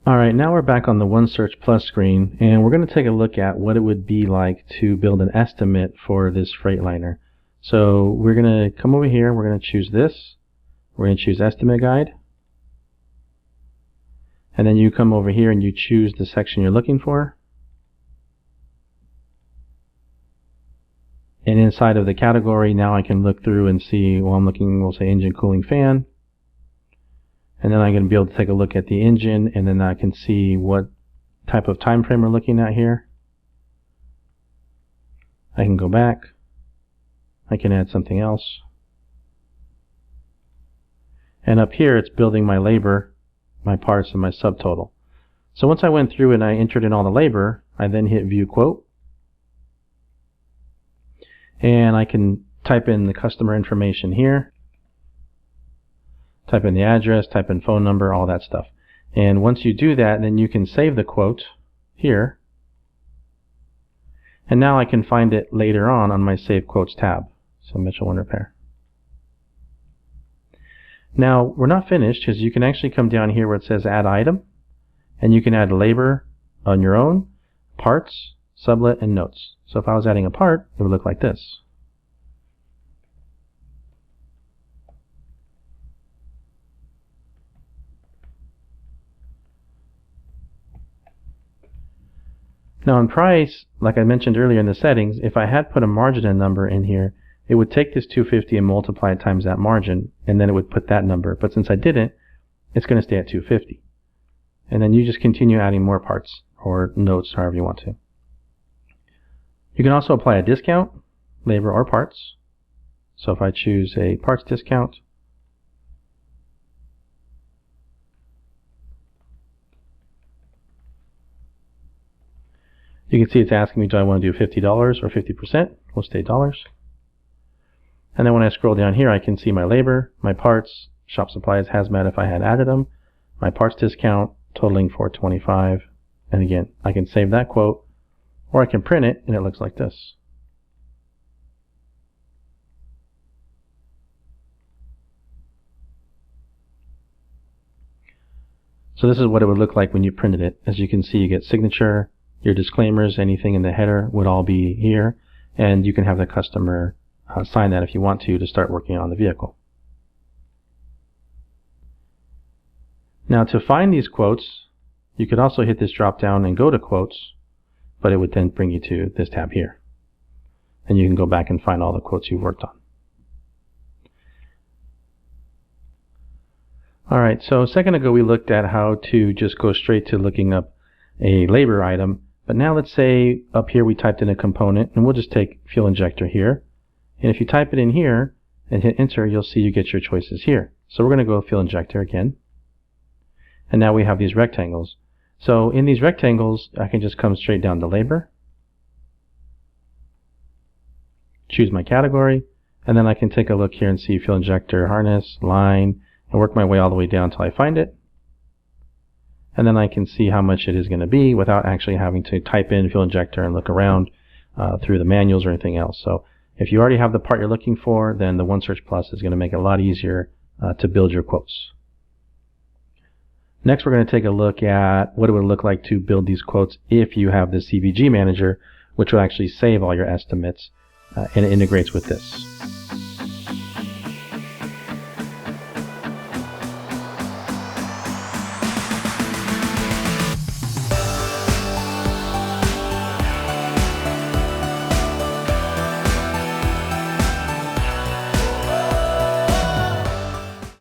Alright, now we're back on the OneSearch Plus screen, and we're going to take a look at what it would be like to build an estimate for this Freightliner. So we're going to come over here, we're going to choose this, we're going to choose Estimate Guide, and then you come over here and you choose the section you're looking for. And inside of the category, now I can look through and see, well, I'm looking, we'll say engine cooling fan. And then I'm going to be able to take a look at the engine, and then I can see what type of time frame we're looking at here. I can go back. I can add something else. And up here it's building my labor, my parts, and my subtotal. So once I went through and I entered in all the labor, I then hit View Quote. And I can type in the customer information here. Type in the address, type in phone number, all that stuff. And once you do that, then you can save the quote here. And now I can find it later on my Save Quotes tab. So Mitchell1 Repair. Now, we're not finished, because you can actually come down here where it says Add Item. And you can add labor on your own, parts, sublet, and notes. So if I was adding a part, it would look like this. Now in price, like I mentioned earlier in the settings, if I had put a margin and number in here, it would take this 250 and multiply it times that margin, and then it would put that number. But since I didn't, it's going to stay at 250. And then you just continue adding more parts or notes, however you want to. You can also apply a discount, labor or parts. So if I choose a parts discount, you can see it's asking me, do I want to do $50 or 50%? We'll stay dollars. And then when I scroll down here, I can see my labor, my parts, shop supplies, hazmat if I had added them, my parts discount totaling $425. And again, I can save that quote, or I can print it and it looks like this. So this is what it would look like when you printed it. As you can see, you get signature, your disclaimers, anything in the header would all be here, and you can have the customer sign that if you want to start working on the vehicle. Now to find these quotes, you could also hit this drop down and go to quotes, but it would then bring you to this tab here. And you can go back and find all the quotes you've worked on. Alright, so a second ago we looked at how to just go straight to looking up a labor item. But now let's say up here we typed in a component, and we'll just take fuel injector here. And if you type it in here and hit enter, you'll see you get your choices here. So we're going to go fuel injector again. And now we have these rectangles. So in these rectangles, I can just come straight down to labor, choose my category, and then I can take a look here and see fuel injector, harness, line, and work my way all the way down until I find it. And then I can see how much it is going to be without actually having to type in fuel injector and look around through the manuals or anything else. So if you already have the part you're looking for, then the OneSearch Plus is going to make it a lot easier to build your quotes. Next, we're going to take a look at what it would look like to build these quotes if you have the CVG Manager, which will actually save all your estimates, and it integrates with this.